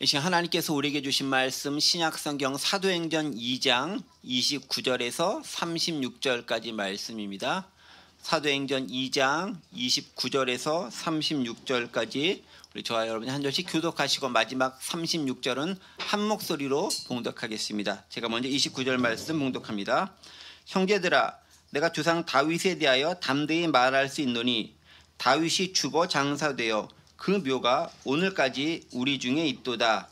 이 시간 하나님께서 우리에게 주신 말씀 신약성경 사도행전 2장 29절에서 36절까지 말씀입니다. 사도행전 2장 29절에서 36절까지 우리 저와 여러분이 한 절씩 교독하시고 마지막 36절은 한 목소리로 봉독하겠습니다. 제가 먼저 29절 말씀 봉독합니다. 형제들아, 내가 조상 다윗에 대하여 담대히 말할 수 있노니 다윗이 죽어 장사되어 그 묘가 오늘까지 우리 중에 있도다.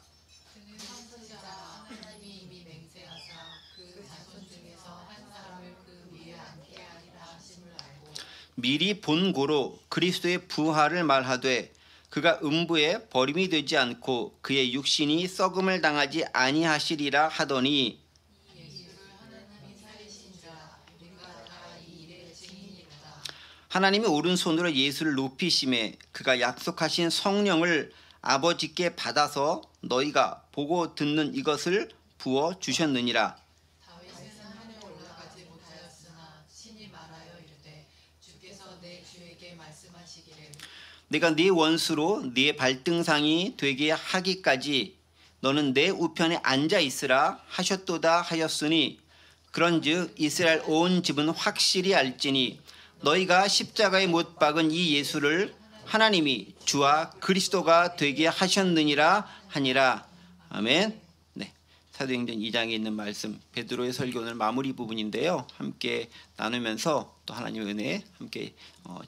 미리 본고로 그리스도의 부활을 말하되 그가 음부에 버림이 되지 않고 그의 육신이 썩음을 당하지 아니하시리라 하더니 하나님이 오른손으로 예수를 높이심에 그가 약속하신 성령을 아버지께 받아서 너희가 보고 듣는 이것을 부어 주셨느니라. 다윗은 하늘에 올라가지 못하였으나 친히 말하여 이르되 주께서 내 주에게 말씀하시기를 내가 네 원수로 네 발등상이 되게 하기까지 너는 내 우편에 앉아 있으라 하셨도다 하였으니 그런즉 이스라엘 온 집은 확실히 알지니 너희가 십자가에 못 박은 이 예수를 하나님이 주와 그리스도가 되게 하셨느니라 하니라. 아멘. 네, 사도행전 2장에 있는 말씀 베드로의 설교 오늘 마무리 부분인데요. 함께 나누면서 또 하나님의 은혜 함께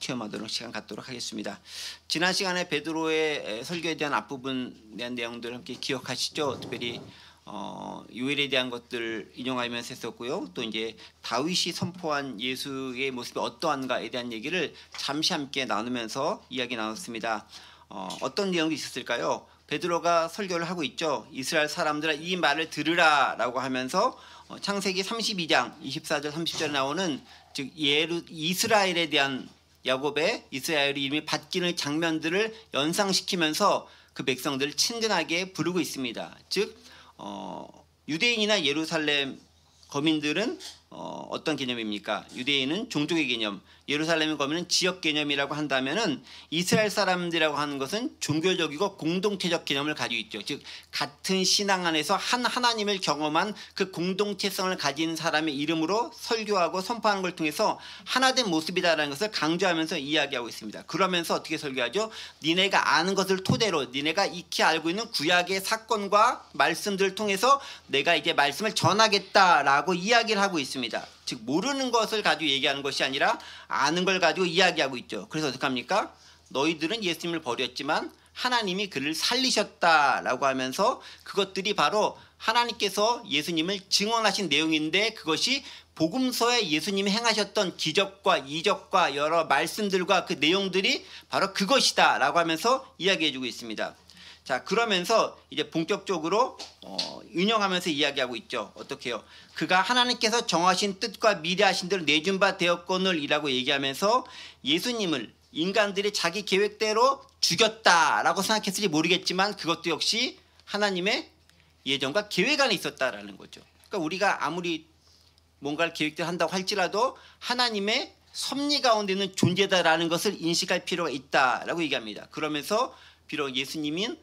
체험하도록 시간 갖도록 하겠습니다. 지난 시간에 베드로의 설교에 대한 앞부분에 대한 내용들을 함께 기억하시죠? 특별히 요엘에 대한 것들 인용하면서 했었고요. 또 이제 다윗이 선포한 예수의 모습이 어떠한가에 대한 얘기를 잠시 함께 나누면서 이야기 나눴습니다. 어떤 내용이 있었을까요? 베드로가 설교를 하고 있죠. 이스라엘 사람들아 이 말을 들으라라고 하면서 창세기 32장 24절 30절에 나오는 즉 이스라엘에 대한 야곱의 이스라엘의 이름이 바뀌는 장면들을 연상시키면서 그 백성들을 친근하게 부르고 있습니다. 즉 유대인이나 예루살렘 거민들은 어떤 개념입니까? 유대인은 종족의 개념, 예루살렘의 거민은 지역 개념이라고 한다면은 이스라엘 사람들이라고 하는 것은 종교적이고 공동체적 개념을 가지고 있죠. 즉 같은 신앙 안에서 한 하나님을 경험한 그 공동체성을 가진 사람의 이름으로 설교하고 선포하는 걸 통해서 하나된 모습이다라는 것을 강조하면서 이야기하고 있습니다. 그러면서 어떻게 설교하죠? 니네가 아는 것을 토대로 니네가 익히 알고 있는 구약의 사건과 말씀들을 통해서 내가 이제 말씀을 전하겠다라고 이야기를 하고 있습니다. 즉 모르는 것을 가지고 얘기하는 것이 아니라 아는 걸 가지고 이야기하고 있죠. 그래서 어떻게 합니까? 너희들은 예수님을 버렸지만 하나님이 그를 살리셨다라고 하면서 그것들이 바로 하나님께서 예수님을 증언하신 내용인데 그것이 복음서에 예수님이 행하셨던 기적과 이적과 여러 말씀들과 그 내용들이 바로 그것이다 라고 하면서 이야기해주고 있습니다. 자, 그러면서 이제 본격적으로 인용하면서 이야기하고 있죠. 어떻게 해요? 그가 하나님께서 정하신 뜻과 미래하신 대로 내준 바 되었거늘 이라고 얘기하면서 예수님을 인간들이 자기 계획대로 죽였다라고 생각했을지 모르겠지만 그것도 역시 하나님의 예정과 계획 안에 있었다라는 거죠. 그러니까 우리가 아무리 뭔가를 계획대로 한다고 할지라도 하나님의 섭리 가운데 있는 존재다라는 것을 인식할 필요가 있다라고 얘기합니다. 그러면서 비록 예수님인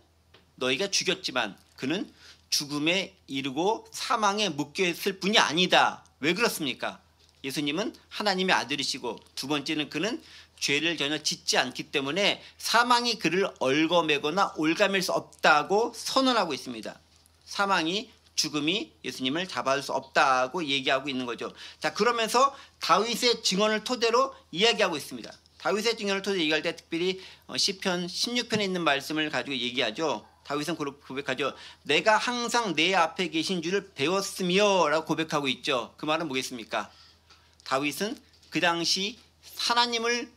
너희가 죽였지만 그는 죽음에 이르고 사망에 묶여있을 뿐이 아니다. 왜 그렇습니까? 예수님은 하나님의 아들이시고 두 번째는 그는 죄를 전혀 짓지 않기 때문에 사망이 그를 얽어매거나 올가맬 수 없다고 선언하고 있습니다. 사망이 죽음이 예수님을 잡아줄 수 없다고 얘기하고 있는 거죠. 자, 그러면서 다윗의 증언을 토대로 이야기하고 있습니다. 다윗의 증언을 토대로 얘기할 때 특별히 시편 16편에 있는 말씀을 가지고 얘기하죠. 다윗은 고백하죠. 내가 항상 내 앞에 계신 줄을 배웠으며 라고 고백하고 있죠. 그 말은 뭐겠습니까? 다윗은 그 당시 하나님을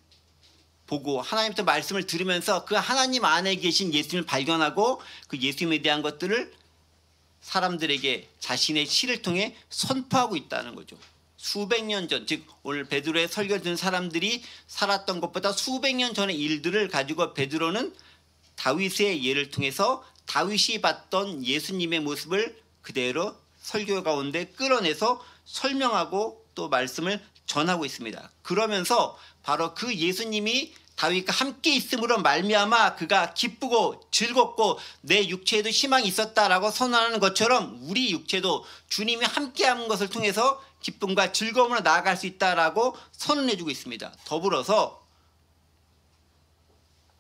보고 하나님부터 말씀을 들으면서 그 하나님 안에 계신 예수님을 발견하고 그 예수님에 대한 것들을 사람들에게 자신의 시를 통해 선포하고 있다는 거죠. 수백 년 전, 즉 오늘 베드로의 설교를 듣는 사람들이 살았던 것보다 수백 년 전의 일들을 가지고 베드로는 다윗의 예를 통해서 다윗이 봤던 예수님의 모습을 그대로 설교 가운데 끌어내서 설명하고 또 말씀을 전하고 있습니다. 그러면서 바로 그 예수님이 다윗과 함께 있음으로 말미암아 그가 기쁘고 즐겁고 내 육체에도 희망이 있었다라고 선언하는 것처럼 우리 육체도 주님이 함께하는 것을 통해서 기쁨과 즐거움으로 나아갈 수 있다라고 선언해주고 있습니다. 더불어서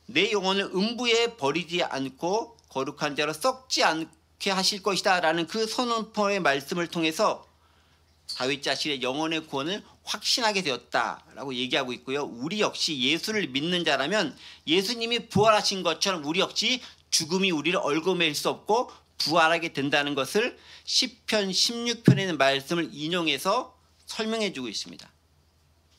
내 영혼을 음부에 버리지 않고 거룩한 자로 썩지 않게 하실 것이다 라는 그 선언포의 말씀을 통해서 다윗 자신의 영혼의 구원을 확신하게 되었다라고 얘기하고 있고요. 우리 역시 예수를 믿는 자라면 예수님이 부활하신 것처럼 우리 역시 죽음이 우리를 얽어맬 수 없고 부활하게 된다는 것을 시편 16편에 있는 말씀을 인용해서 설명해 주고 있습니다.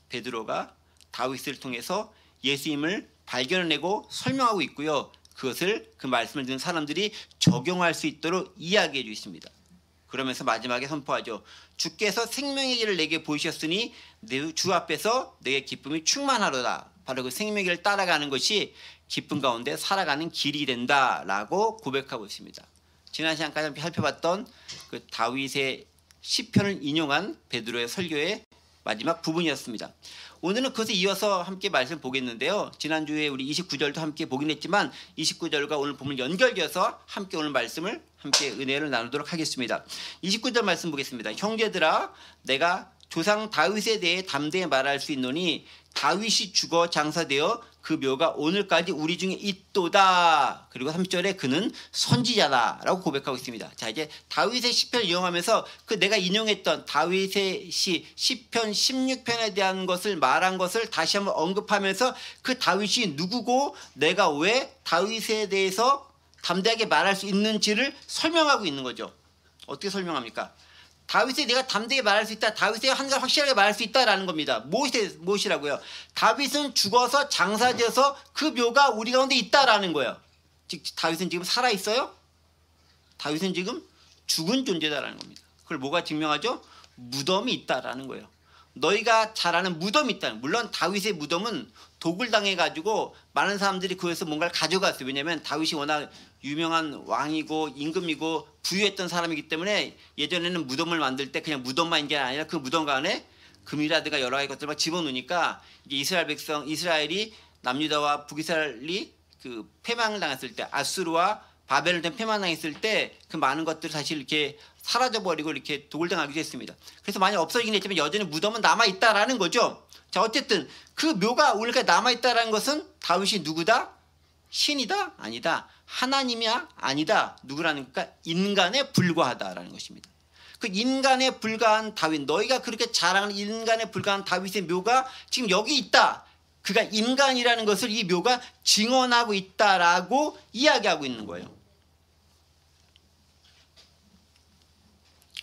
베드로가 다윗을 통해서 예수님을 발견해내고 설명하고 있고요. 그것을 그 말씀을 듣는 사람들이 적용할 수 있도록 이야기해 주고 있습니다. 그러면서 마지막에 선포하죠. 주께서 생명의 길을 내게 보이셨으니 주 앞에서 내게 기쁨이 충만하로다. 바로 그 생명의 길을 따라가는 것이 기쁨 가운데 살아가는 길이 된다라고 고백하고 있습니다. 지난 시간까지 살펴봤던 그 다윗의 시편을 인용한 베드로의 설교의 마지막 부분이었습니다. 오늘은 그것에 이어서 함께 말씀 보겠는데요. 지난주에 우리 29절도 함께 보긴 했지만 29절과 오늘 본문 연결되어서 함께 오늘 말씀을 함께 은혜를 나누도록 하겠습니다. 29절 말씀 보겠습니다. 형제들아 내가 조상 다윗에 대해 담대히 말할 수 있노니 다윗이 죽어 장사되어 그 묘가 오늘까지 우리 중에 있도다. 그리고 3절에 그는 선지자다 라고 고백하고 있습니다. 자, 이제 다윗의 시편을 이용하면서 그 내가 인용했던 다윗의 시편 16편에 대한 것을 말한 것을 다시 한번 언급하면서 그 다윗이 누구고 내가 왜 다윗에 대해서 담대하게 말할 수 있는지를 설명하고 있는 거죠. 어떻게 설명합니까? 다윗에 내가 담대하게 말할 수 있다. 다윗에 한 가지 확실하게 말할 수 있다라는 겁니다. 무엇이라고요? 다윗은 죽어서 장사되어서 그 묘가 우리 가운데 있다라는 거예요. 즉 다윗은 지금 살아있어요? 다윗은 지금 죽은 존재다라는 겁니다. 그걸 뭐가 증명하죠? 무덤이 있다라는 거예요. 너희가 잘 아는 무덤이 있다. 물론 다윗의 무덤은 독을 당해가지고 많은 사람들이 그에서 뭔가를 가져갔어요. 왜냐하면 다윗이 워낙 유명한 왕이고 임금이고 부유했던 사람이기 때문에 예전에는 무덤을 만들 때 그냥 무덤만 있는 게 아니라 그 무덤 안에 금이라든가 여러 가지 것들을 막 집어넣으니까 이스라엘 백성, 이스라엘이 남유다와 북이스라엘이 그 패망을 당했을 때 아수르와 바벨을 패망당했을 때 그 많은 것들을 사실 이렇게 사라져버리고 이렇게 독을 당하기도 했습니다. 그래서 많이 없어지긴 했지만 여전히 무덤은 남아있다라는 거죠. 자, 어쨌든 그 묘가 우리가 남아있다라는 것은 다윗이 누구다? 신이다? 아니다. 하나님이야? 아니다. 누구라는 거니까 인간에 불과하다라는 것입니다. 그 인간에 불과한 다윗, 너희가 그렇게 자랑하는 인간에 불과한 다윗의 묘가 지금 여기 있다. 그가 인간이라는 것을 이 묘가 증언하고 있다라고 이야기하고 있는 거예요.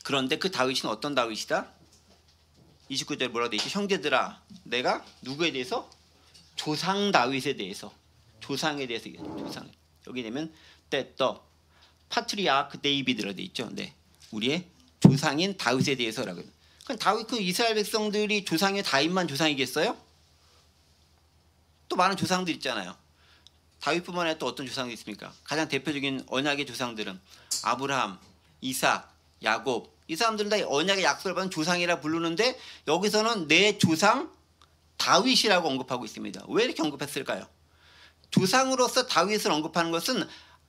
그런데 그 다윗은 어떤 다윗이다? 29절에 뭐라고 되어 있죠? 형제들아 내가 누구에 대해서? 조상 다윗에 대해서, 조상에 대해서 조상. 여기 되면 the patriarch David라고 되어 있죠. 네, 우리의 조상인 다윗에 대해서라고요. 그럼 다윗 그 이스라엘 백성들이 조상이 다윗만 조상이겠어요? 또 많은 조상들 있잖아요. 다윗뿐만 아니라 또 어떤 조상이 있습니까? 가장 대표적인 언약의 조상들은 아브라함, 이삭, 야곱. 이 사람들은 다 언약의 약속을 받은 조상이라 부르는데 여기서는 내 조상 다윗이라고 언급하고 있습니다. 왜 이렇게 언급했을까요? 조상으로서 다윗을 언급하는 것은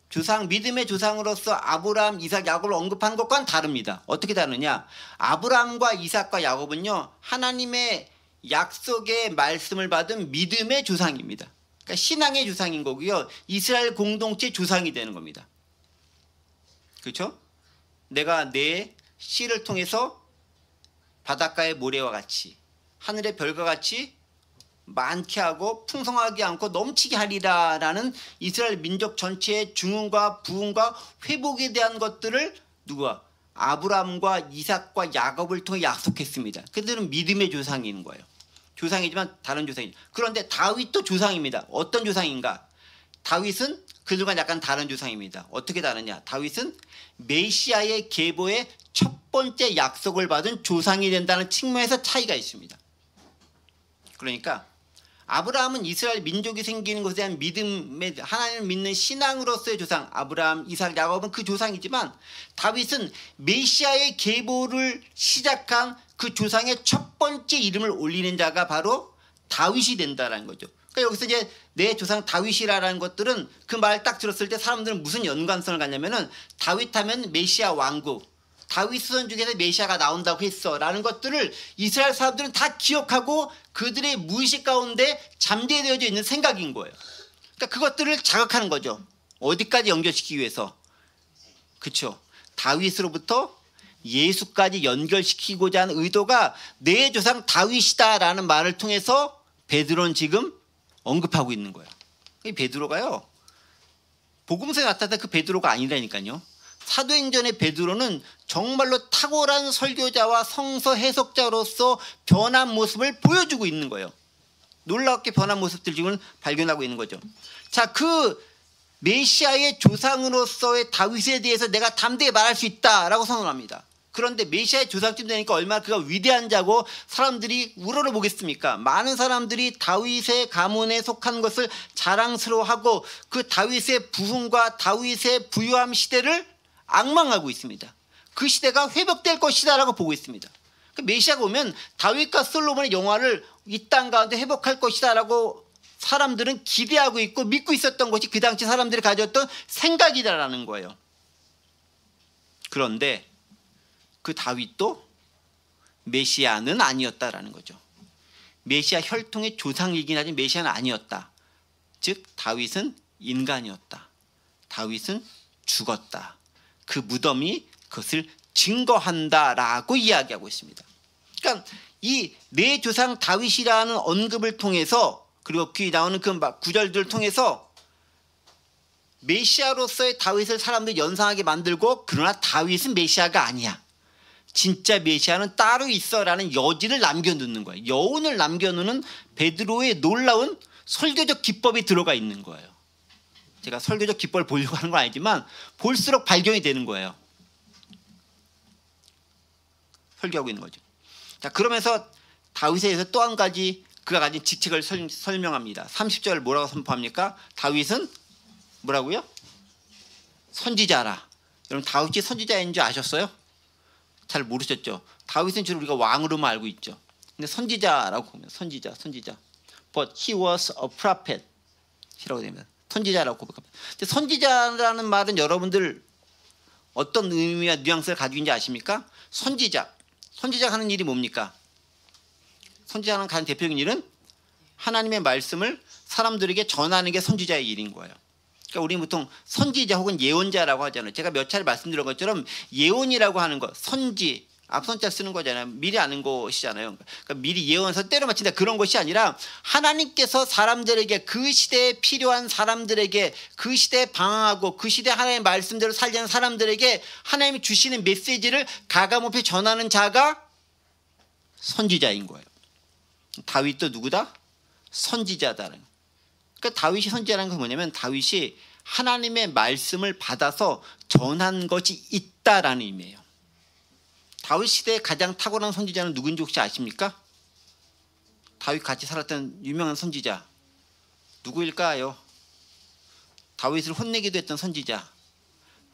조상, 믿음의 조상으로서 아브라함, 이삭, 야곱을 언급하는 것과는 다릅니다. 어떻게 다르냐? 아브라함과 이삭과 야곱은요 하나님의 약속의 말씀을 받은 믿음의 조상입니다. 그러니까 신앙의 조상인 거고요. 이스라엘 공동체 조상이 되는 겁니다. 그렇죠? 내가 내 씨를 통해서 바닷가의 모래와 같이 하늘의 별과 같이 많게 하고 풍성하게 않고 넘치게 하리라라는 이스라엘 민족 전체의 중흥과 부흥과 회복에 대한 것들을 누가? 아브라함과 이삭과 야곱을 통해 약속했습니다. 그들은 믿음의 조상인 거예요. 조상이지만 다른 조상이죠. 그런데 다윗도 조상입니다. 어떤 조상인가? 다윗은 그들과 약간 다른 조상입니다. 어떻게 다르냐? 다윗은 메시아의 계보의 첫 번째 약속을 받은 조상이 된다는 측면에서 차이가 있습니다. 그러니까 아브라함은 이스라엘 민족이 생기는 것에 대한 믿음의 하나님을 믿는 신앙으로서의 조상, 아브라함, 이삭, 야곱은 그 조상이지만 다윗은 메시아의 계보를 시작한 그 조상의 첫 번째 이름을 올리는 자가 바로 다윗이 된다는 거죠. 그러니까 여기서 이제 내 조상 다윗이라는 것들은 그 말 딱 들었을 때 사람들은 무슨 연관성을 갖냐면은 다윗하면 메시아 왕국, 다윗 후손 중에서 메시아가 나온다고 했어라는 것들을 이스라엘 사람들은 다 기억하고 그들의 무의식 가운데 잠재되어져 있는 생각인 거예요. 그러니까 그것들을 자극하는 거죠. 어디까지 연결시키기 위해서. 그렇죠. 다윗으로부터 예수까지 연결시키고자 하는 의도가 내 조상 다윗이다라는 말을 통해서 베드로는 지금 언급하고 있는 거예요. 이 베드로가요, 복음서에 나타났던 그 베드로가 아니라니까요. 사도행전의 베드로는 정말로 탁월한 설교자와 성서 해석자로서 변한 모습을 보여주고 있는 거예요. 놀랍게 변한 모습들 지금 발견하고 있는 거죠. 자, 그 메시아의 조상으로서의 다윗에 대해서 내가 담대히 말할 수 있다라고 선언합니다. 그런데 메시아의 조상쯤 되니까 얼마나 그가 위대한 자고 사람들이 우러러 보겠습니까? 많은 사람들이 다윗의 가문에 속한 것을 자랑스러워하고 그 다윗의 부흥과 다윗의 부유함 시대를 앙망하고 있습니다. 그 시대가 회복될 것이다 라고 보고 있습니다. 메시아가 오면 다윗과 솔로몬의 영화를 이 땅 가운데 회복할 것이다 라고 사람들은 기대하고 있고 믿고 있었던 것이 그 당시 사람들이 가졌던 생각이다라는 거예요. 그런데 그 다윗도 메시아는 아니었다라는 거죠. 메시아 혈통의 조상이긴 하지만 메시아는 아니었다. 즉 다윗은 인간이었다. 다윗은 죽었다. 그 무덤이 그것을 증거한다라고 이야기하고 있습니다. 그러니까 이 내 조상 다윗이라는 언급을 통해서 그리고 그 나오는 그 구절들을 통해서 메시아로서의 다윗을 사람들이 연상하게 만들고 그러나 다윗은 메시아가 아니야. 진짜 메시아는 따로 있어라는 여지를 남겨놓는 거예요. 여운을 남겨놓는 베드로의 놀라운 설교적 기법이 들어가 있는 거예요. 제가 설교적 기법을 보려고 하는 건 아니지만 볼수록 발견이 되는 거예요. 설교하고 있는 거죠. 자, 그러면서 다윗에 대해서 또 한 가지 그가 가진 직책을 설명합니다. 30절 뭐라고 선포합니까? 다윗은 뭐라고요? 선지자라. 여러분 다윗이 선지자인 줄 아셨어요? 잘 모르셨죠? 다윗은 주로 우리가 왕으로만 알고 있죠. 근데 선지자라고 보면 선지자. But he was a prophet. 이라고 됩니다. 선지자라고 고백합니다. 선지자라는 말은 여러분들 어떤 의미와 뉘앙스를 가지고 있는지 아십니까? 선지자가 하는 일이 뭡니까? 선지자는 가장 대표적인 일은 하나님의 말씀을 사람들에게 전하는 게 선지자의 일인 거예요. 그러니까 우리는 보통 선지자 혹은 예언자라고 하잖아요. 제가 몇 차례 말씀드린 것처럼 예언이라고 하는 것, 선지, 앞선자 쓰는 거잖아요. 미리 아는 것이잖아요. 그러니까 미리 예언해서 때려 맞힌다 그런 것이 아니라 하나님께서 사람들에게 그 시대에 필요한 사람들에게 그 시대에 방황하고 그 시대에 하나님의 말씀대로 살려는 사람들에게 하나님이 주시는 메시지를 가감없이 전하는 자가 선지자인 거예요. 다윗도 누구다? 선지자다는. 그러니까 다윗이 선지자라는 건 뭐냐면 다윗이 하나님의 말씀을 받아서 전한 것이 있다라는 의미예요. 다윗 시대에 가장 탁월한 선지자는 누군지 혹시 아십니까? 다윗 같이 살았던 유명한 선지자 누구일까요? 다윗을 혼내기도 했던 선지자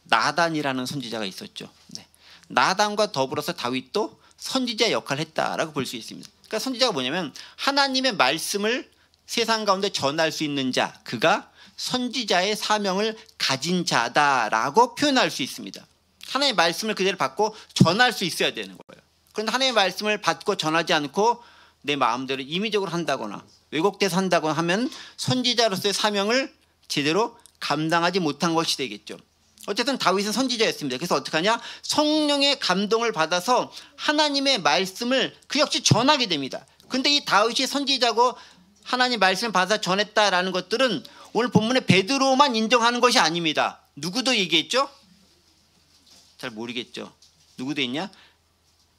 나단이라는 선지자가 있었죠. 네. 나단과 더불어서 다윗도 선지자 역할을 했다라고 볼 수 있습니다. 그러니까 선지자가 뭐냐면 하나님의 말씀을 세상 가운데 전할 수 있는 자, 그가 선지자의 사명을 가진 자다라고 표현할 수 있습니다. 하나님의 말씀을 그대로 받고 전할 수 있어야 되는 거예요. 그런데 하나님의 말씀을 받고 전하지 않고 내 마음대로 임의적으로 한다거나 왜곡돼서 한다거나 하면 선지자로서의 사명을 제대로 감당하지 못한 것이 되겠죠. 어쨌든 다윗은 선지자였습니다. 그래서 어떻게 하냐? 성령의 감동을 받아서 하나님의 말씀을 그 역시 전하게 됩니다. 근데 이 다윗이 선지자고 하나님 말씀을 받아 전했다라는 것들은 오늘 본문에 베드로만 인정하는 것이 아닙니다. 누구도 얘기했죠? 잘 모르겠죠. 누구도 했냐?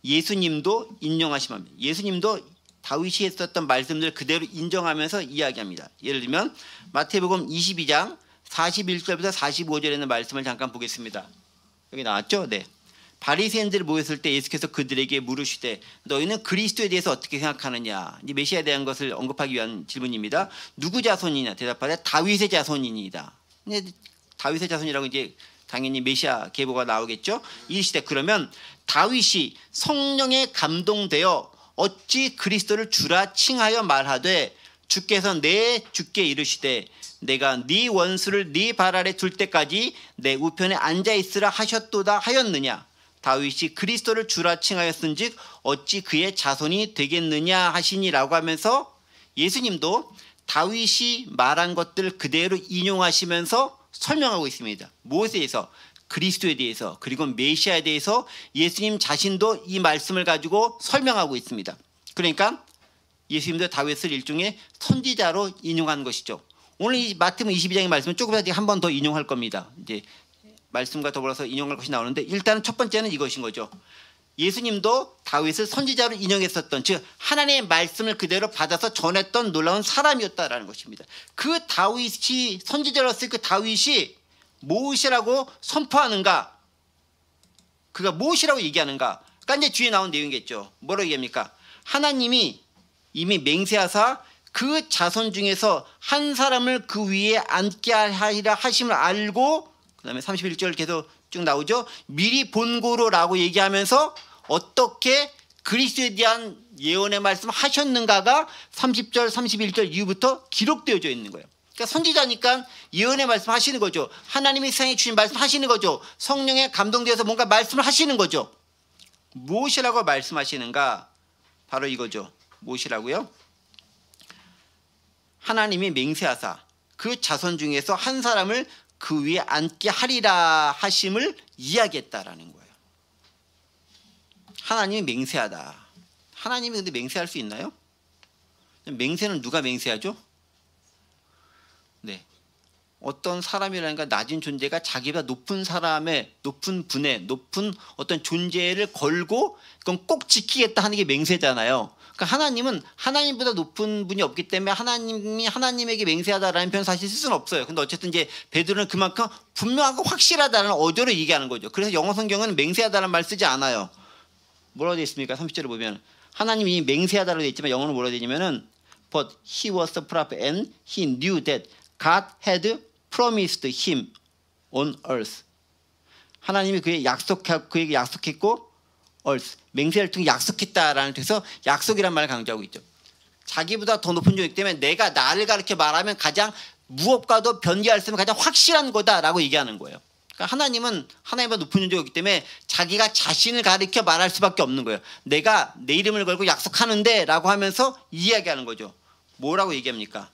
예수님도 인정하시면 예수님도 다윗이 했었던 말씀들을 그대로 인정하면서 이야기합니다. 예를 들면 마태복음 22장 41절부터 45절에 있는 말씀을 잠깐 보겠습니다. 여기 나왔죠? 네. 바리새인들이 모였을 때 예수께서 그들에게 물으시되 너희는 그리스도에 대해서 어떻게 생각하느냐? 이 메시아에 대한 것을 언급하기 위한 질문입니다. 누구 자손이냐? 대답하되 다윗의 자손이니이다. 다윗의 자손이라고 이제 당연히 메시아 계보가 나오겠죠. 이 시대 그러면 다윗이 성령에 감동되어 어찌 그리스도를 주라 칭하여 말하되 주께서 내 주께 이르시되 내가 네 원수를 네 발 아래 둘 때까지 내 우편에 앉아 있으라 하셨도다 하였느냐. 다윗이 그리스도를 주라 칭하였은즉 어찌 그의 자손이 되겠느냐 하시니라고 하면서 예수님도 다윗이 말한 것들 그대로 인용하시면서 설명하고 있습니다. 무엇에 대해서? 그리스도에 대해서, 그리고 메시아에 대해서 예수님 자신도 이 말씀을 가지고 설명하고 있습니다. 그러니까 예수님도 다윗을 일종의 선지자로 인용한 것이죠. 오늘 이 마태복음 22장의 말씀은 조금 더 한 번 더 인용할 겁니다. 이제 말씀과 더불어서 인용할 것이 나오는데 일단은 첫 번째는 이것인 거죠. 예수님도 다윗을 선지자로 인용했었던, 즉 하나님의 말씀을 그대로 받아서 전했던 놀라운 사람이었다라는 것입니다. 그 다윗이 선지자로서 그 다윗이 무엇이라고 선포하는가? 그가 무엇이라고 얘기하는가? 그러니까 이제 뒤에 나온 내용이겠죠. 뭐라고 얘기합니까? 하나님이 이미 맹세하사 그 자손 중에서 한 사람을 그 위에 앉게 하리라 하심을 알고, 그 다음에 31절 계속 쭉 나오죠. 미리 본고로라고 얘기하면서 어떻게 그리스도에 대한 예언의 말씀 하셨는가가 30절 31절 이후부터 기록되어져 있는 거예요. 그러니까 선지자니까 예언의 말씀 하시는 거죠. 하나님이 세상에 주신 말씀 하시는 거죠. 성령에 감동되어서 뭔가 말씀을 하시는 거죠. 무엇이라고 말씀하시는가? 바로 이거죠. 무엇이라고요? 하나님이 맹세하사 그 자손 중에서 한 사람을 그 위에 앉게 하리라 하심을 이야기했다라는 거예요. 하나님이 맹세하다. 하나님이 근데 맹세할 수 있나요? 맹세는 누가 맹세하죠? 네, 어떤 사람이라든가 낮은 존재가 자기보다 높은 사람의, 높은 분의, 높은 어떤 존재를 걸고 그건 꼭 지키겠다 하는 게 맹세잖아요. 그러니까 하나님은 하나님보다 높은 분이 없기 때문에 하나님이 하나님에게 맹세하다라는 표현 사실 쓸 수는 없어요. 근데 어쨌든 이제 베드로는 그만큼 분명하고 확실하다는 어조로 얘기하는 거죠. 그래서 영어 성경은 맹세하다는 말 쓰지 않아요. 뭐라고 되어 있습니까? 30절에 보면 하나님이 맹세하다라고 되어 있지만 영어는 뭐라고 되어 있냐면은 But he was the prophet and he knew that God had promised him on earth. 하나님이 그에게 약속했고 earth, 맹세를 통해 약속했다라는 뜻에서 약속이란 말을 강조하고 있죠. 자기보다 더 높은 존재이기 때문에 내가 나를 가르쳐 말하면 가장 무엇과도 변개할 수 없는 가장 확실한 거다라고 얘기하는 거예요. 그러니까 하나님은 하나님보다 높은 존재이기 때문에 자기가 자신을 가르쳐 말할 수밖에 없는 거예요. 내가 내 이름을 걸고 약속하는데 라고 하면서 이야기하는 거죠. 뭐라고 얘기합니까?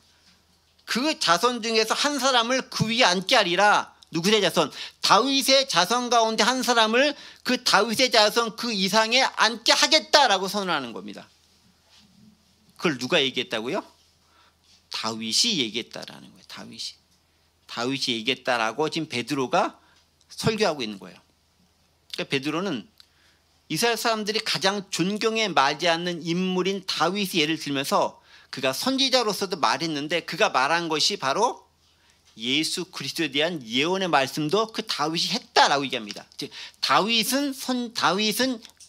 그 자손 중에서 한 사람을 그 위에 앉게 하리라. 누구의 자손? 다윗의 자손 가운데 한 사람을 그 다윗의 자손 그 이상에 앉게 하겠다라고 선언하는 겁니다. 그걸 누가 얘기했다고요? 다윗이 얘기했다라는 거예요. 다윗이 얘기했다라고 지금 베드로가 설교하고 있는 거예요. 그러니까 베드로는 이스라엘 사람들이 가장 존경에 맞지 않는 인물인 다윗의 예를 들면서 그가 선지자로서도 말했는데 그가 말한 것이 바로 예수 그리스도에 대한 예언의 말씀도 그 다윗이 했다라고 얘기합니다. 즉 다윗은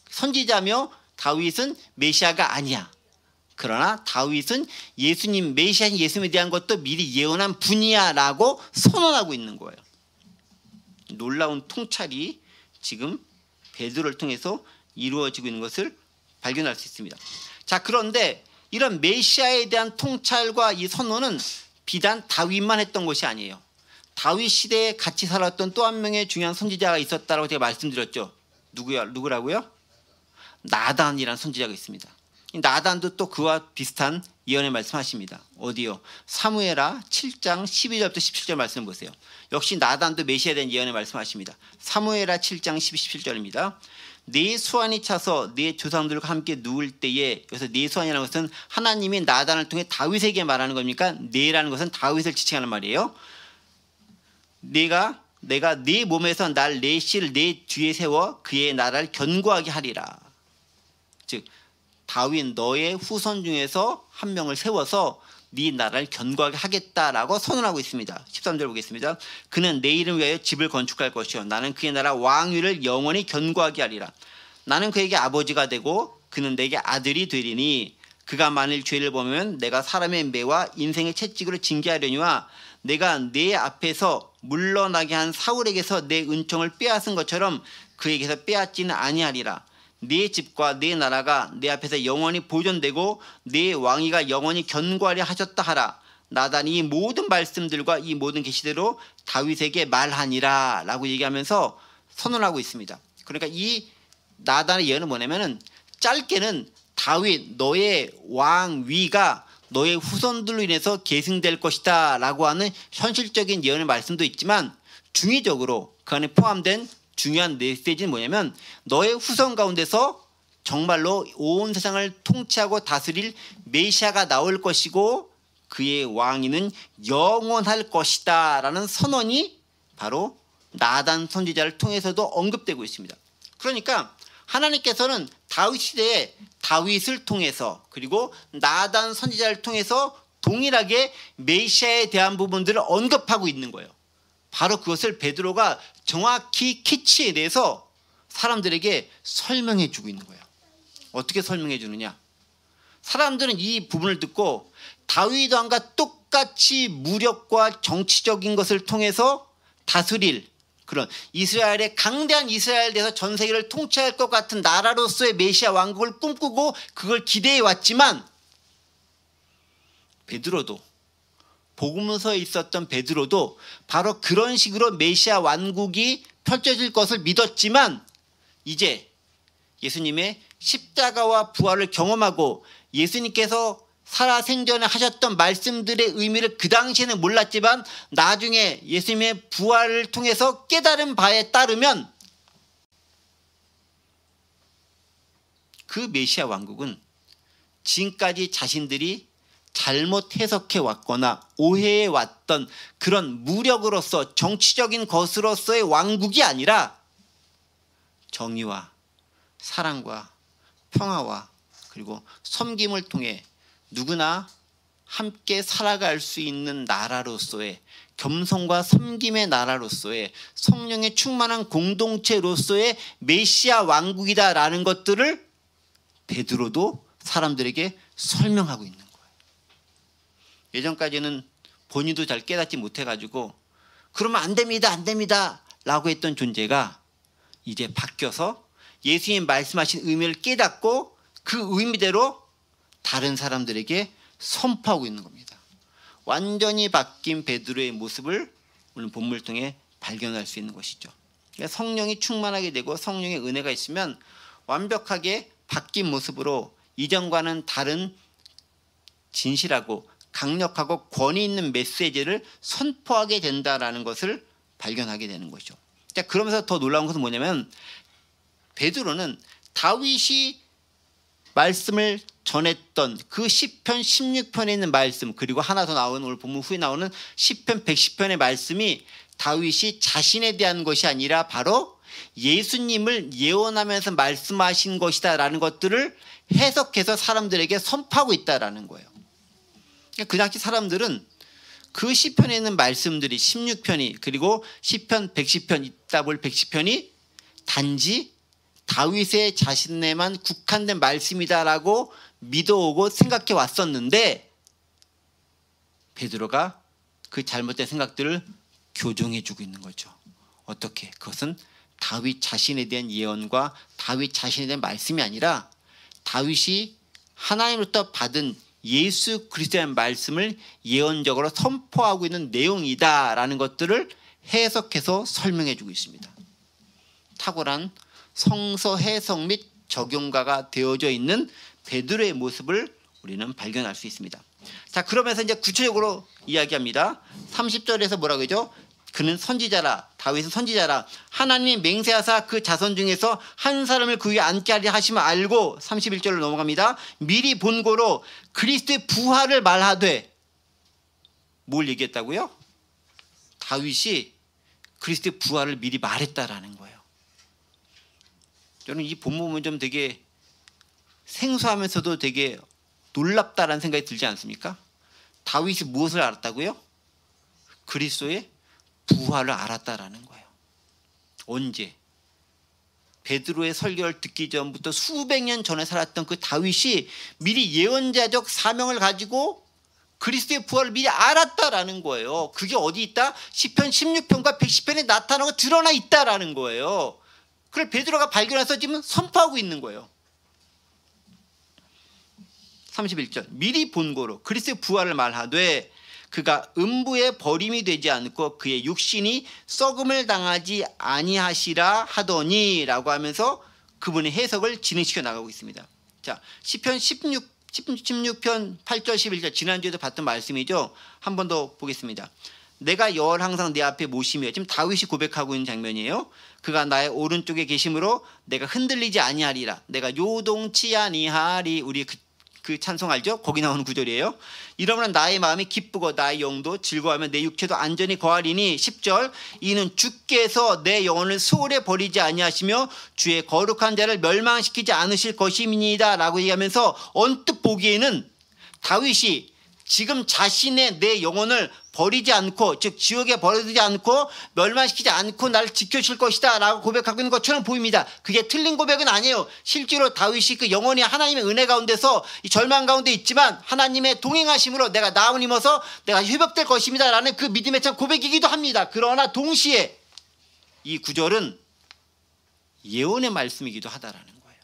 선지자며 다윗은 메시아가 아니야. 그러나 다윗은 예수님, 메시아인 예수님에 대한 것도 미리 예언한 분이야라고 선언하고 있는 거예요. 놀라운 통찰이 지금 베드로를 통해서 이루어지고 있는 것을 발견할 수 있습니다. 자, 그런데 이런 메시아에 대한 통찰과 이 선언은 비단 다윗만 했던 것이 아니에요. 다윗 시대에 같이 살았던 또 한 명의 중요한 선지자가 있었다고 제가 말씀드렸죠. 누구라고요? 나단이라는 선지자가 있습니다. 나단도 또 그와 비슷한 예언의 말씀하십니다. 어디요? 사무엘하 7장 12절부터 17절 말씀 보세요. 역시 나단도 메시아에 대한 예언의 말씀하십니다. 사무엘하 7장 17절입니다. 네 수완이 차서 네 조상들과 함께 누울 때에, 여기서 네 수완이라는 것은 하나님이 나단을 통해 다윗에게 말하는 겁니까? 네라는 것은 다윗을 지칭하는 말이에요. 내가 네 몸에서 내 씨를 네 뒤에 세워 그의 나라를 견고하게 하리라. 즉 다윗 너의 후손 중에서 한 명을 세워서 네 나라를 견고하게 하겠다라고 선언하고 있습니다. 13절 보겠습니다. 그는 내 이름을 위하여 집을 건축할 것이요 나는 그의 나라 왕위를 영원히 견고하게 하리라. 나는 그에게 아버지가 되고 그는 내게 아들이 되리니 그가 만일 죄를 범하면 내가 사람의 매와 인생의 채찍으로 징계하려니와 내가 내 앞에서 물러나게 한 사울에게서 내 은총을 빼앗은 것처럼 그에게서 빼앗지는 아니하리라. 네 집과 네 나라가 내 앞에서 영원히 보존되고 네 왕위가 영원히 견고하려 하셨다 하라. 나단이 이 모든 말씀들과 이 모든 계시대로 다윗에게 말하니라 라고 얘기하면서 선언하고 있습니다. 그러니까 이 나단의 예언은 뭐냐면은 짧게는 다윗 너의 왕위가 너의 후손들로 인해서 계승될 것이다 라고 하는 현실적인 예언의 말씀도 있지만, 중의적으로 그 안에 포함된 중요한 메시지는 뭐냐면 너의 후손 가운데서 정말로 온 세상을 통치하고 다스릴 메시아가 나올 것이고 그의 왕위는 영원할 것이다 라는 선언이 바로 나단 선지자를 통해서도 언급되고 있습니다. 그러니까 하나님께서는 다윗 시대에 다윗을 통해서 그리고 나단 선지자를 통해서 동일하게 메시아에 대한 부분들을 언급하고 있는 거예요. 바로 그것을 베드로가 정확히 키치에 대해서 사람들에게 설명해 주고 있는 거예요. 어떻게 설명해 주느냐? 사람들은 이 부분을 듣고 다윗 왕과 똑같이 무력과 정치적인 것을 통해서 다스릴 그런 이스라엘의 강대한 이스라엘에 대해서 전 세계를 통치할 것 같은 나라로서의 메시아 왕국을 꿈꾸고 그걸 기대해 왔지만, 베드로도 복음서에 있었던 베드로도 바로 그런 식으로 메시아 왕국이 펼쳐질 것을 믿었지만, 이제 예수님의 십자가와 부활을 경험하고 예수님께서 살아생전에 하셨던 말씀들의 의미를 그 당시에는 몰랐지만 나중에 예수님의 부활을 통해서 깨달은 바에 따르면 그 메시아 왕국은 지금까지 자신들이 잘못 해석해 왔거나 오해해 왔던 그런 무력으로서 정치적인 것으로서의 왕국이 아니라 정의와 사랑과 평화와 그리고 섬김을 통해 누구나 함께 살아갈 수 있는 나라로서의 겸손과 섬김의 나라로서의 성령의 충만한 공동체로서의 메시아 왕국이다라는 것들을 베드로도 사람들에게 설명하고 있는 거예요. 예전까지는 본인도 잘 깨닫지 못해가지고 그러면 안 됩니다, 안 됩니다 라고 했던 존재가 이제 바뀌어서 예수님 말씀하신 의미를 깨닫고 그 의미대로 다른 사람들에게 선포하고 있는 겁니다. 완전히 바뀐 베드로의 모습을 오늘 본문을 통해 발견할 수 있는 것이죠. 그러니까 성령이 충만하게 되고 성령의 은혜가 있으면 완벽하게 바뀐 모습으로 이전과는 다른 진실하고 강력하고 권위 있는 메시지를 선포하게 된다라는 것을 발견하게 되는 것이죠. 자, 그러면서 더 놀라운 것은 뭐냐면 베드로는 다윗이 말씀을 전했던 그 시편 16편에 있는 말씀, 그리고 하나 더 나오는 오늘 본문 후에 나오는 시편 110편의 말씀이 다윗이 자신에 대한 것이 아니라 바로 예수님을 예언하면서 말씀하신 것이다라는 것들을 해석해서 사람들에게 선포하고 있다라는 거예요. 그 당시 사람들은 그 시편에 있는 말씀들이 16편이 그리고 시편 110편 있다 볼 110편이 단지 다윗의 자신에만 국한된 말씀이다라고 믿어오고 생각해 왔었는데, 베드로가 그 잘못된 생각들을 교정해 주고 있는 거죠. 어떻게? 그것은 다윗 자신에 대한 예언과 다윗 자신에 대한 말씀이 아니라 다윗이 하나님으로부터 받은 예수 그리스도의 말씀을 예언적으로 선포하고 있는 내용이다라는 것들을 해석해서 설명해 주고 있습니다. 탁월한 성서 해석 및 적용가가 되어져 있는 베드로의 모습을 우리는 발견할 수 있습니다. 자, 그러면서 이제 구체적으로 이야기합니다. 30절에서 뭐라고 하죠? 그는 선지자라, 다윗은 선지자라, 하나님이 맹세하사 그 자손 중에서 한 사람을 그 위에 앉게 하려 하심을 알고, 31절로 넘어갑니다. 미리 본고로 그리스도의 부활을 말하되, 뭘 얘기했다고요? 다윗이 그리스도의 부활을 미리 말했다라는 거예요. 저는 이 본문은 좀 되게 생소하면서도 되게 놀랍다라는 생각이 들지 않습니까? 다윗이 무엇을 알았다고요? 그리스도의 부활을 알았다라는 거예요. 언제? 베드로의 설교를 듣기 전부터 수백 년 전에 살았던 그 다윗이 미리 예언자적 사명을 가지고 그리스도의 부활을 미리 알았다라는 거예요. 그게 어디 있다? 시편 16편과 110편에 나타나고 드러나 있다라는 거예요. 그걸 베드로가 발견해서 지금 선포하고 있는 거예요. 31절 미리 본고로 그리스도의 부활을 말하되 그가 음부에 버림이 되지 않고 그의 육신이 썩음을 당하지 아니하시라 하더니 라고 하면서 그분의 해석을 진행시켜 나가고 있습니다. 자, 시편 16편 8절 11절 지난주에도 봤던 말씀이죠. 한 번 더 보겠습니다. 내가 열 항상 내 앞에 모시며, 지금 다윗이 고백하고 있는 장면이에요. 그가 나의 오른쪽에 계심으로 내가 흔들리지 아니하리라. 내가 요동치 아니하리. 우리 그 찬송 알죠? 거기 나오는 구절이에요. 이러면 나의 마음이 기쁘고 나의 영도 즐거워하며 내 육체도 안전히 거하리니. 10절 이는 주께서 내 영혼을 수월에 버리지 아니하시며 주의 거룩한 자를 멸망시키지 않으실 것입니다 라고 얘기하면서 언뜻 보기에는 다윗이 지금 자신의 내 영혼을 버리지 않고, 즉 지옥에 버리지 않고 멸망시키지 않고 나를 지켜줄 것이다 라고 고백하고 있는 것처럼 보입니다. 그게 틀린 고백은 아니에요. 실제로 다윗이 그 영혼이 하나님의 은혜 가운데서 이 절망 가운데 있지만 하나님의 동행하심으로 내가 나음을 입어서 내가 회복될 것입니다 라는 그 믿음의 참 고백이기도 합니다. 그러나 동시에 이 구절은 예언의 말씀이기도 하다라는 거예요.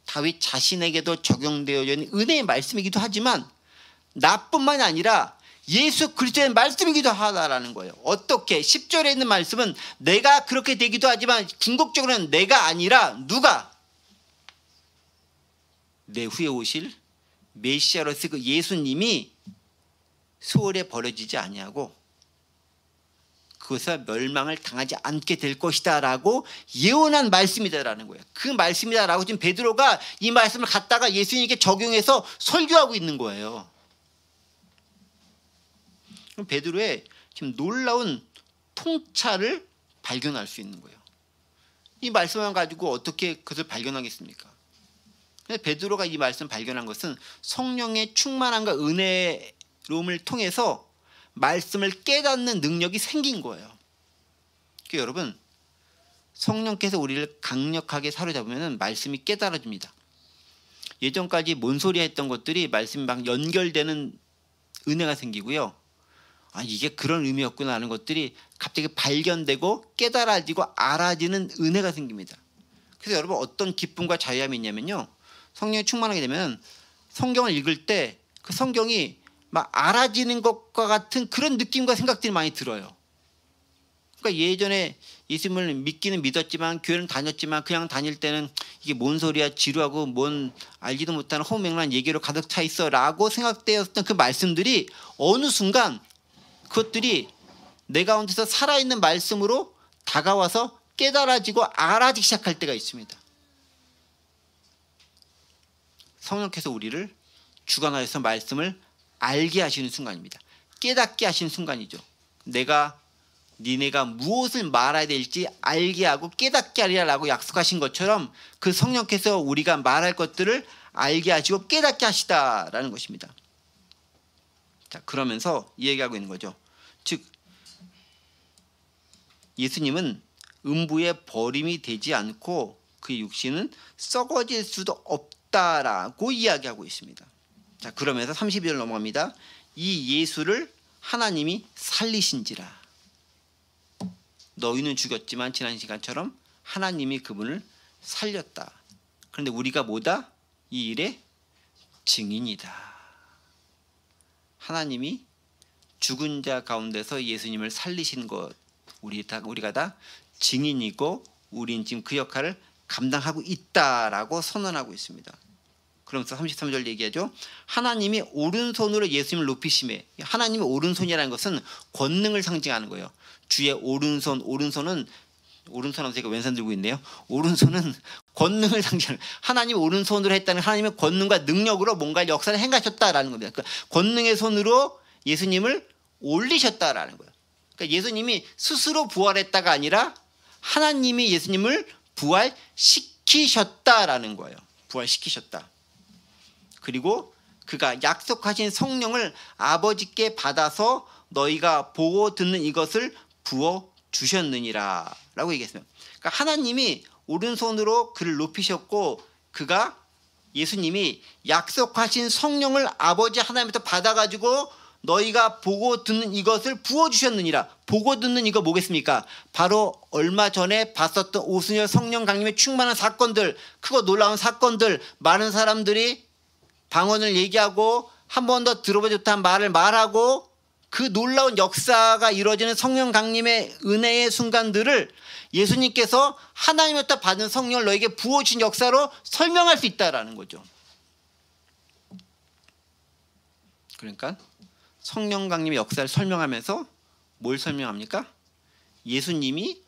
다윗 자신에게도 적용되어 있는 은혜의 말씀이기도 하지만 나뿐만이 아니라 예수 그리스도의 말씀이기도 하다라는 거예요. 어떻게? 10절에 있는 말씀은 내가 그렇게 되기도 하지만 궁극적으로는 내가 아니라 누가? 내 후에 오실 메시아로서 그 예수님이 수월에 버려지지 아니하고 그것에 멸망을 당하지 않게 될 것이다 라고 예언한 말씀이다라는 거예요. 그 말씀이다 라고 지금 베드로가 이 말씀을 갖다가 예수님께 적용해서 설교하고 있는 거예요. 그럼 베드로의 지금 놀라운 통찰을 발견할 수 있는 거예요. 이 말씀만 가지고 어떻게 그것을 발견하겠습니까? 베드로가 이 말씀 발견한 것은 성령의 충만함과 은혜로움을 통해서 말씀을 깨닫는 능력이 생긴 거예요. 그러니까 여러분, 성령께서 우리를 강력하게 사로잡으면 말씀이 깨달아집니다. 예전까지 뭔 소리 했던 것들이 말씀이 막 연결되는 은혜가 생기고요. 아, 이게 그런 의미였구나 하는 것들이 갑자기 발견되고 깨달아지고 알아지는 은혜가 생깁니다. 그래서 여러분 어떤 기쁨과 자유함이 있냐면요. 성령이 충만하게 되면 성경을 읽을 때 그 성경이 막 알아지는 것과 같은 그런 느낌과 생각들이 많이 들어요. 그러니까 예전에 예수님을 믿기는 믿었지만 교회는 다녔지만 그냥 다닐 때는 이게 뭔 소리야 지루하고 뭔 알지도 못하는 허무맹랑한 얘기로 가득 차 있어 라고 생각되었던 그 말씀들이 어느 순간 그것들이 내 가운데서 살아있는 말씀으로 다가와서 깨달아지고 알아지기 시작할 때가 있습니다. 성령께서 우리를 주관하여서 말씀을 알게 하시는 순간입니다. 깨닫게 하시는 순간이죠. 니네가 무엇을 말해야 될지 알게 하고 깨닫게 하리라 라고 약속하신 것처럼 그 성령께서 우리가 말할 것들을 알게 하시고 깨닫게 하시다라는 것입니다. 자, 그러면서 이 얘기하고 있는 거죠. 즉 예수님은 음부에 버림이 되지 않고 그 육신은 썩어질 수도 없다라고 이야기하고 있습니다. 자, 그러면서 32절 넘어갑니다. 이 예수를 하나님이 살리신지라. 너희는 죽였지만 지난 시간처럼 하나님이 그분을 살렸다. 그런데 우리가 뭐다? 이 일의 증인이다. 하나님이 죽은 자 가운데서 예수님을 살리신 것 우리가 다 증인이고 우린 지금 그 역할을 감당하고 있다라고 선언하고 있습니다. 그러면서 33절 얘기하죠. 하나님이 오른손으로 예수님을 높이심에, 하나님의 오른손이라는 것은 권능을 상징하는 거예요. 주의 오른손은 제가 왼손 들고 있네요. 오른손은 권능을 상징하는, 하나님이 오른손으로 했다는 하나님의 권능과 능력으로 뭔가 역사를 행하셨다라는 겁니다. 그러니까 권능의 손으로 예수님을 올리셨다라는 거예요. 그러니까 예수님이 스스로 부활했다가 아니라 하나님이 예수님을 부활시키셨다라는 거예요. 부활시키셨다. 그리고 그가 약속하신 성령을 아버지께 받아서 너희가 보고 듣는 이것을 부어주셨느니라 라고 얘기했어요. 그러니까 하나님이 오른손으로 그를 높이셨고 예수님이 약속하신 성령을 아버지 하나님부터 받아가지고 너희가 보고 듣는 이것을 부어주셨느니라. 보고 듣는 이거 뭐겠습니까? 바로 얼마 전에 봤었던 오순절 성령 강림의 충만한 사건들, 크고 놀라운 사건들, 많은 사람들이 방언을 얘기하고 한 번 더 들어보지 못한 말을 말하고 그 놀라운 역사가 이루어지는 성령 강림의 은혜의 순간들을 예수님께서 하나님으로부터 받은 성령을 너에게 부어주신 역사로 설명할 수 있다라는 거죠. 그러니까 성령 강림의 역사를 설명하면서 뭘 설명합니까? 예수님이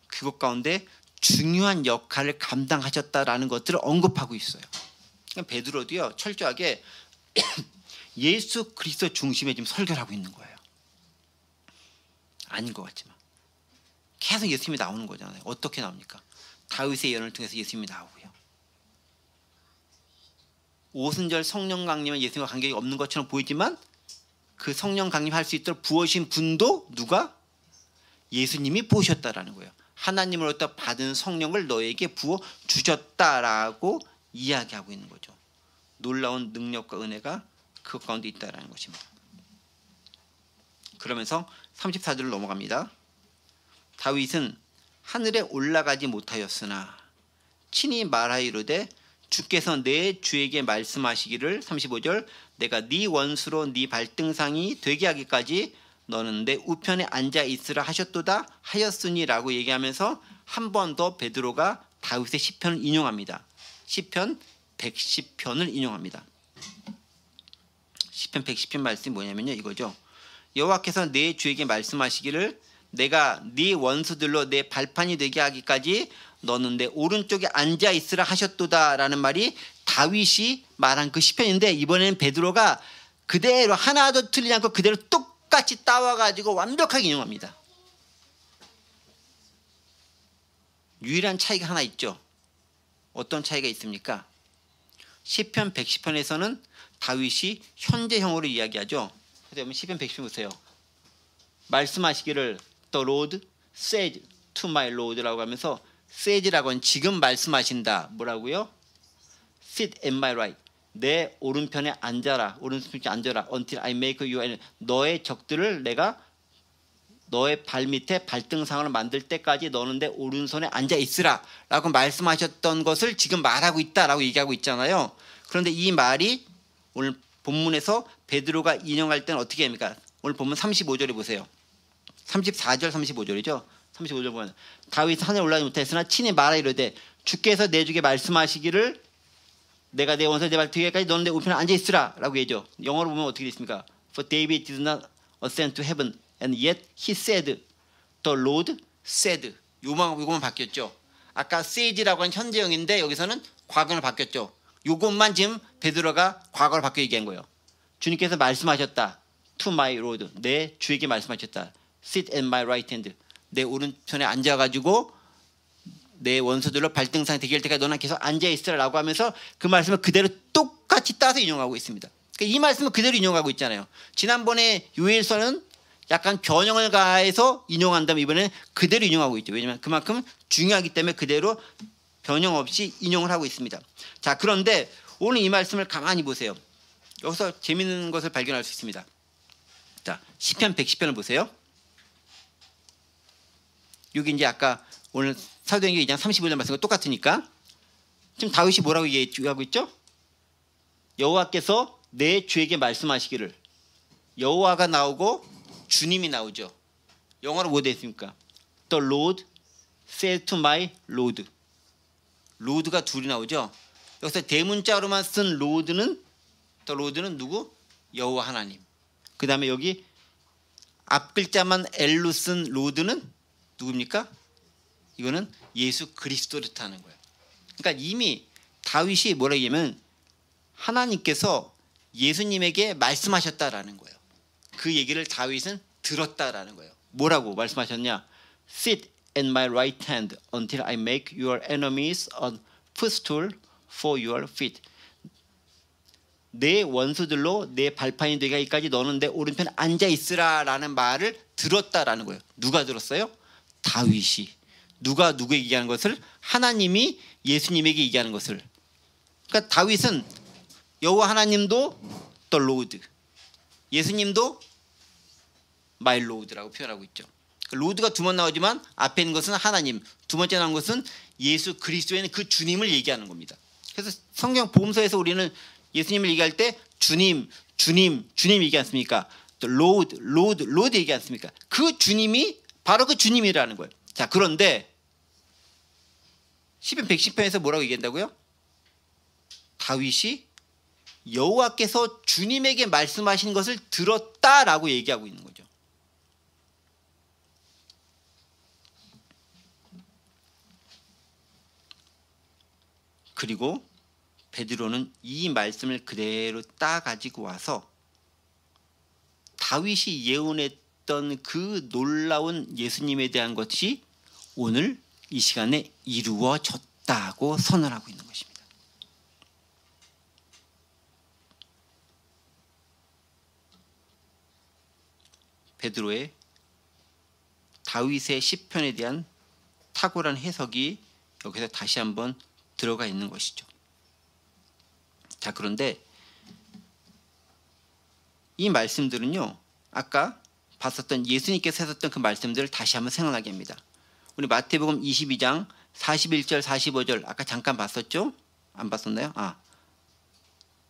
그것 가운데 중요한 역할을 감당하셨다라는 것들을 언급하고 있어요. 그러니까 베드로도요 철저하게 예수 그리스도 중심에 지금 설교를 하고 있는 거예요. 아닌 것 같지만 계속 예수님이 나오는 거잖아요. 어떻게 나옵니까? 다윗의 예언을 통해서 예수님이 나오고요. 오순절 성령 강림은 예수님과 관계가 없는 것처럼 보이지만 그 성령 강림할 수 있도록 부어주신 분도 누가? 예수님이 부으셨다라는 거예요. 하나님으로부터 받은 성령을 너에게 부어 주셨다라고 이야기하고 있는 거죠. 놀라운 능력과 은혜가 그 가운데 있다라는 것입니다. 그러면서 34절을 넘어갑니다. 다윗은 하늘에 올라가지 못하였으나 친히 말하이르되 주께서 내 주에게 말씀하시기를 35절 내가 네 원수로 네 발등상이 되게 하기까지 너는 내 우편에 앉아 있으라 하셨도다 하였으니라고 얘기하면서 한 번 더 베드로가 다윗의 시편을 인용합니다. 시편 110편을 인용합니다. 시편 110편 말씀이 뭐냐면요 이거죠. 여호와께서 내 주에게 말씀하시기를 내가 네 원수들로 내 발판이 되게 하기까지 너는 내 오른쪽에 앉아 있으라 하셨도다라는 말이 다윗이 말한 그 시편인데 이번에는 베드로가 그대로 하나도 틀리지 않고 그대로 똑같이 따와가지고 완벽하게 인용합니다. 유일한 차이가 하나 있죠. 어떤 차이가 있습니까? 시편 110편에서는 다윗이 현재형으로 이야기하죠. 그러면 시편 110편 보세요. 말씀하시기를 The Lord said to my Lord라고 하면서 said라고 하면 지금 말씀하신다. 뭐라고요? Sit at my right. 내 오른편에 앉아라. 오른편에 앉아라. Until I make you an 너의 적들을 내가 너의 발밑에 발등상을 만들 때까지 너는 내 오른손에 앉아 있으라 라고 말씀하셨던 것을 지금 말하고 있다라고 얘기하고 있잖아요. 그런데 이 말이 오늘 본문에서 베드로가 인용할 때는 어떻게 합니까? 오늘 본문 35절에 보세요. 34절 35절이죠. 35절 보면 다윗은 하늘에 올라가지 못하였으나 친히 말하이르되 주께서 내 주에게 말씀하시기를 내가 내 원수 내 발등에까지 너는 내 우편에 앉아 있으라 라고 얘기죠. 영어로 보면 어떻게 됐습니까? For David did not ascend to heaven and yet he said the Lord said. 요거만 바뀌었죠. 아까 said라고 한 현재형인데 여기서는 과거로 바뀌었죠. 요것만 지금 베드로가 과거로 바뀌어 얘기한 거예요. 주님께서 말씀하셨다. To my Lord. 내 주에게 말씀하셨다. Sit at my right hand. 내 오른편에 앉아가지고 내 원수들로 발등상 되게 할 때까지 너는 계속 앉아있으라고 하면서 그 말씀을 그대로 똑같이 따서 인용하고 있습니다. 그러니까 이 말씀을 그대로 인용하고 있잖아요. 지난번에 요엘서는 약간 변형을 가해서 인용한다면 이번에는 그대로 인용하고 있죠. 왜냐하면 그만큼 중요하기 때문에 그대로 변형 없이 인용을 하고 있습니다. 자, 그런데 오늘 이 말씀을 가만히 보세요. 여기서 재미있는 것을 발견할 수 있습니다. 자, 시편 110편을 보세요. 여기 이제 아까 오늘 사도행전 2장 35절 말씀과 똑같으니까 지금 다윗이 뭐라고 얘기하고 있죠? 여호와께서 내 주에게 말씀하시기를. 여호와가 나오고 주님이 나오죠. 영어로 뭐 되어 있습니까? The Lord said to my Lord. 로드가 둘이 나오죠. 여기서 대문자로만 쓴 로드는 The Lord는 누구? 여호와 하나님. 그 다음에 여기 앞 글자만 L로 쓴 로드는 누굽니까? 이거는 예수 그리스도를 뜻하는 거예요. 그러니까 이미 다윗이 뭐라 얘기하면 하나님께서 예수님에게 말씀하셨다라는 거예요. 그 얘기를 다윗은 들었다라는 거예요. 뭐라고 말씀하셨냐? Sit at my right hand until I make your enemies a footstool for your feet. 내 원수들로 내 발판이 되게 하기까지 너는 내 오른편에 앉아 있으라라는 말을 들었다라는 거예요. 누가 들었어요? 다윗이. 누가 누구에게 얘기하는 것을? 하나님이 예수님에게 얘기하는 것을. 그러니까 다윗은 여호와 하나님도 The Lord, 예수님도 My Lord라고 표현하고 있죠. 로드가 두 번 나오지만 앞에 있는 것은 하나님, 두 번째 나온 것은 예수 그리스도에는 그 주님을 얘기하는 겁니다. 그래서 성경 복음서에서 우리는 예수님을 얘기할 때 주님, 주님, 주님 얘기 않습니까? 또 로드, 로드, 로드 얘기 않습니까? 그 주님이 바로 그 주님이라는 거예요. 자, 그런데 시편 110편에서 뭐라고 얘기한다고요? 다윗이 여호와께서 주님에게 말씀하신 것을 들었다라고 얘기하고 있는 거죠. 그리고 베드로는 이 말씀을 그대로 따 가지고 와서 다윗이 예언했던 그 놀라운 예수님에 대한 것이 오늘 이 시간에 이루어졌다고 선언하고 있는 것입니다. 베드로의 다윗의 시편에 대한 탁월한 해석이 여기서 다시 한번 들어가 있는 것이죠. 자, 그런데 이 말씀들은요, 아까 봤었던 예수님께서 하셨던 그 말씀들을 다시 한번 생각나게 합니다. 우리 마태복음 22장 41절 45절 아까 잠깐 봤었죠? 안 봤었나요?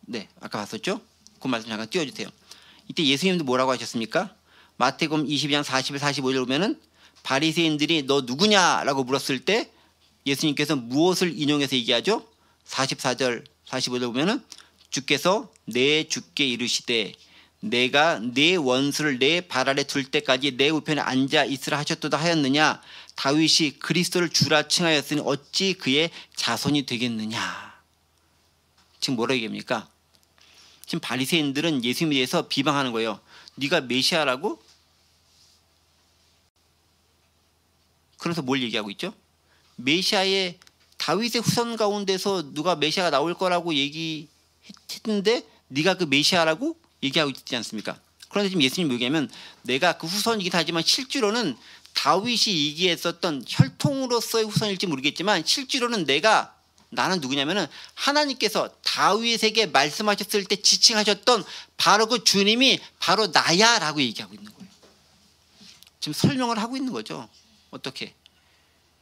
네, 아까 봤었죠? 그 말씀 잠깐 띄워주세요. 이때 예수님도 뭐라고 하셨습니까? 마태복음 22장 41, 45절 보면은 바리새인들이 너 누구냐라고 물었을 때 예수님께서 무엇을 인용해서 얘기하죠? 44절 45절 보면은 주께서 내 주께 이르시되 내가 내 원수를 내 발 아래 둘 때까지 내 우편에 앉아 있으라 하셨도다 하였느냐? 다윗이 그리스도를 주라 칭하였으니 어찌 그의 자손이 되겠느냐? 지금 뭐라고 얘기합니까? 지금 바리새인들은 예수님에 대해서 비방하는 거예요. 네가 메시아라고? 그래서 뭘 얘기하고 있죠? 메시아의 다윗의 후손 가운데서 누가 메시아가 나올 거라고 얘기했는데 네가 그 메시아라고 얘기하고 있지 않습니까? 그런데 지금 예수님 얘기하면 내가 그 후손이긴 하지만 실제로는 다윗이 얘기했었던 혈통으로서의 후손일지 모르겠지만 실제로는 나는 누구냐면은 하나님께서 다윗에게 말씀하셨을 때 지칭하셨던 바로 그 주님이 바로 나야라고 얘기하고 있는 거예요. 지금 설명을 하고 있는 거죠. 어떻게?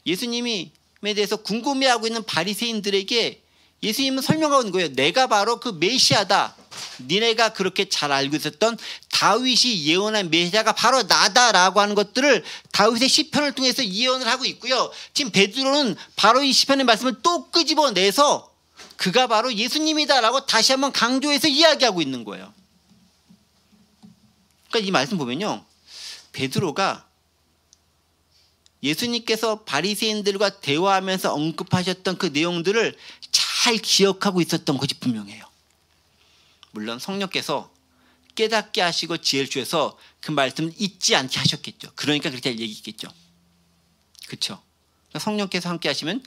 예수님에 대해서 궁금해하고 있는 바리새인들에게 예수님은 설명하고 있는 거예요. 내가 바로 그 메시아다. 니네가 그렇게 잘 알고 있었던 다윗이 예언한 메시아가 바로 나다라고 하는 것들을 다윗의 시편을 통해서 예언을 하고 있고요. 지금 베드로는 바로 이 시편의 말씀을 또 끄집어내서 그가 바로 예수님이다라고 다시 한번 강조해서 이야기하고 있는 거예요. 그러니까 이 말씀 보면요, 베드로가 예수님께서 바리새인들과 대화하면서 언급하셨던 그 내용들을 잘 기억하고 있었던 것이 분명해요. 물론 성령께서 깨닫게 하시고 지혜를 주셔서 그 말씀을 잊지 않게 하셨겠죠. 그러니까 그렇게 얘기했겠죠. 그렇죠? 성령께서 함께 하시면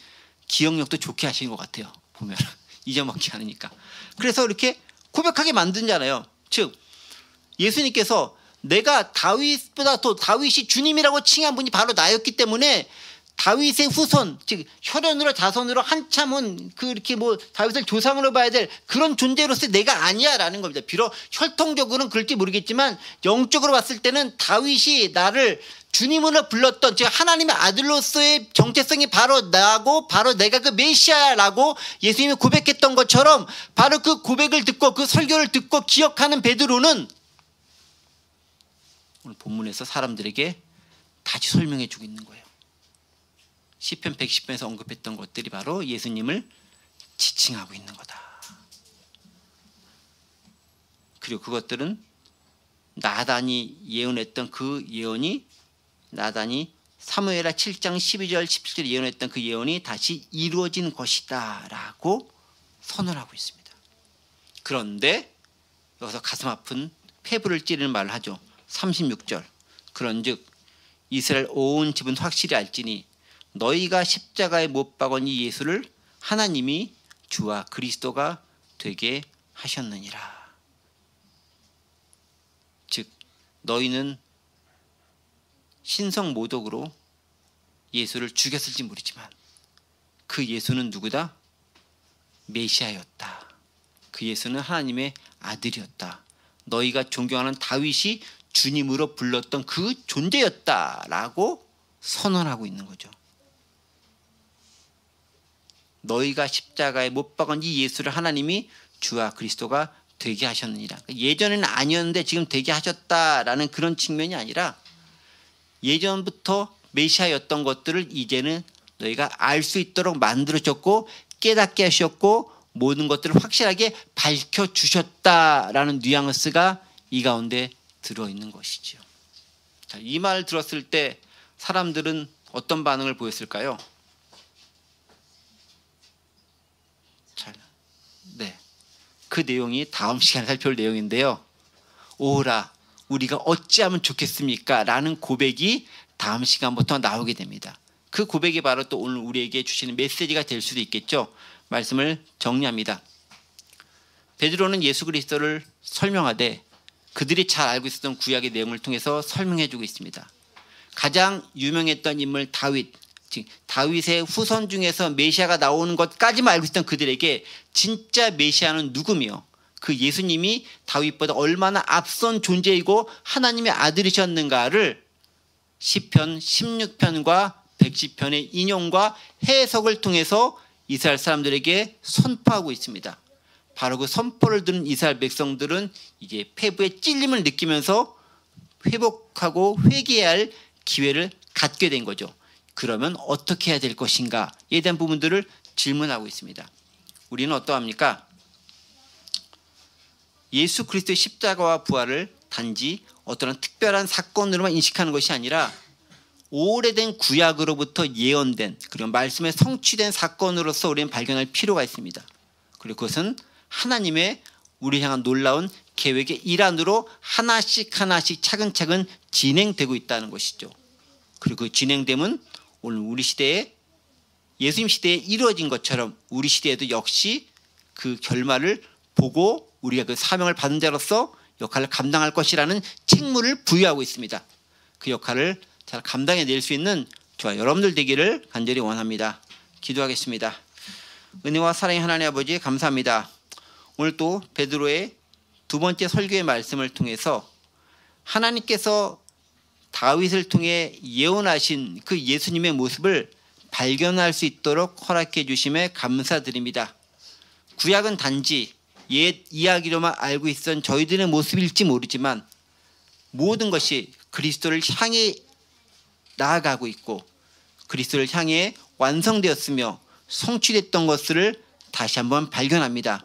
기억력도 좋게 하시는 것 같아요. 보면 잊어먹지 않으니까. 그래서 이렇게 고백하게 만든잖아요. 즉 예수님께서 내가 다윗보다 더 다윗이 주님이라고 칭한 분이 바로 나였기 때문에 다윗의 후손, 즉 혈연으로 자손으로 한참은 그렇게 뭐 다윗을 조상으로 봐야 될 그런 존재로서 내가 아니야라는 겁니다. 비록 혈통적으로는 그럴지 모르겠지만 영적으로 봤을 때는 다윗이 나를 주님으로 불렀던 즉 하나님의 아들로서의 정체성이 바로 나고 바로 내가 그 메시아라고 예수님이 고백했던 것처럼 바로 그 고백을 듣고 그 설교를 듣고 기억하는 베드로는 오늘 본문에서 사람들에게 다시 설명해 주고 있는 거예요. 시편 110편에서 언급했던 것들이 바로 예수님을 지칭하고 있는 거다. 그리고 그것들은 나단이 예언했던 그 예언이 나단이 사무엘하 7장 12절 17절 예언했던 그 예언이 다시 이루어진 것이다 라고 선언하고 있습니다. 그런데 여기서 가슴 아픈 폐부를 찌르는 말을 하죠. 36절 그런즉 이스라엘 온 집은 확실히 알지니 너희가 십자가에 못 박은 이 예수를 하나님이 주와 그리스도가 되게 하셨느니라. 즉 너희는 신성 모독으로 예수를 죽였을지 모르지만 그 예수는 누구다? 메시아였다. 그 예수는 하나님의 아들이었다. 너희가 존경하는 다윗이 주님으로 불렀던 그 존재였다라고 선언하고 있는 거죠. 너희가 십자가에 못 박은 이 예수를 하나님이 주와 그리스도가 되게 하셨느니라. 예전에는 아니었는데 지금 되게 하셨다라는 그런 측면이 아니라 예전부터 메시아였던 것들을 이제는 너희가 알 수 있도록 만들어줬고 깨닫게 하셨고 모든 것들을 확실하게 밝혀주셨다라는 뉘앙스가 이 가운데 들어있는 것이죠. 자, 이 말 들었을 때 사람들은 어떤 반응을 보였을까요? 네, 그 내용이 다음 시간에 살펴볼 내용인데요. 오라 우리가 어찌하면 좋겠습니까? 라는 고백이 다음 시간부터 나오게 됩니다. 그 고백이 바로 또 오늘 우리에게 주시는 메시지가 될 수도 있겠죠. 말씀을 정리합니다. 베드로는 예수 그리스도를 설명하되 그들이 잘 알고 있었던 구약의 내용을 통해서 설명해 주고 있습니다. 가장 유명했던 인물 다윗, 즉 다윗의 후손 중에서 메시아가 나오는 것까지만 알고 있었던 그들에게 진짜 메시아는 누구며 그 예수님이 다윗보다 얼마나 앞선 존재이고 하나님의 아들이셨는가를 시편 16편과 110편의 인용과 해석을 통해서 이스라엘 사람들에게 선포하고 있습니다. 바로 그 선포를 들은 이스라엘 백성들은 이제 폐부의 찔림을 느끼면서 회복하고 회개해야 할 기회를 갖게 된 거죠. 그러면 어떻게 해야 될 것인가에 대한 부분들을 질문하고 있습니다. 우리는 어떠합니까? 예수 그리스도의 십자가와 부활을 단지 어떤 특별한 사건으로만 인식하는 것이 아니라 오래된 구약으로부터 예언된 그리고 말씀에 성취된 사건으로서 우리는 발견할 필요가 있습니다. 그리고 그것은 하나님의 우리 향한 놀라운 계획의 일환으로 하나씩 차근차근 진행되고 있다는 것이죠. 그리고 그 진행됨은 오늘 우리 시대에 예수님 시대에 이루어진 것처럼 우리 시대에도 역시 그 결말을 보고 우리가 그 사명을 받은 자로서 역할을 감당할 것이라는 책무를 부여하고 있습니다. 그 역할을 잘 감당해낼 수 있는 저와 여러분들 되기를 간절히 원합니다. 기도하겠습니다. 은혜와 사랑의 하나님 아버지 감사합니다. 오늘 또 베드로의 두 번째 설교의 말씀을 통해서 하나님께서 다윗을 통해 예언하신 그 예수님의 모습을 발견할 수 있도록 허락해 주심에 감사드립니다. 구약은 단지 옛 이야기로만 알고 있던 저희들의 모습일지 모르지만 모든 것이 그리스도를 향해 나아가고 있고 그리스도를 향해 완성되었으며 성취됐던 것을 다시 한번 발견합니다.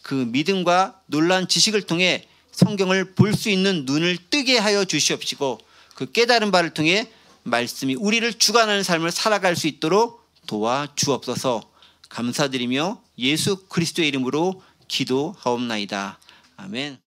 그 믿음과 놀라운 지식을 통해 성경을 볼 수 있는 눈을 뜨게 하여 주시옵시고 그 깨달은 바를 통해 말씀이 우리를 주관하는 삶을 살아갈 수 있도록 도와주옵소서. 감사드리며 예수 그리스도의 이름으로 기도하옵나이다. 아멘.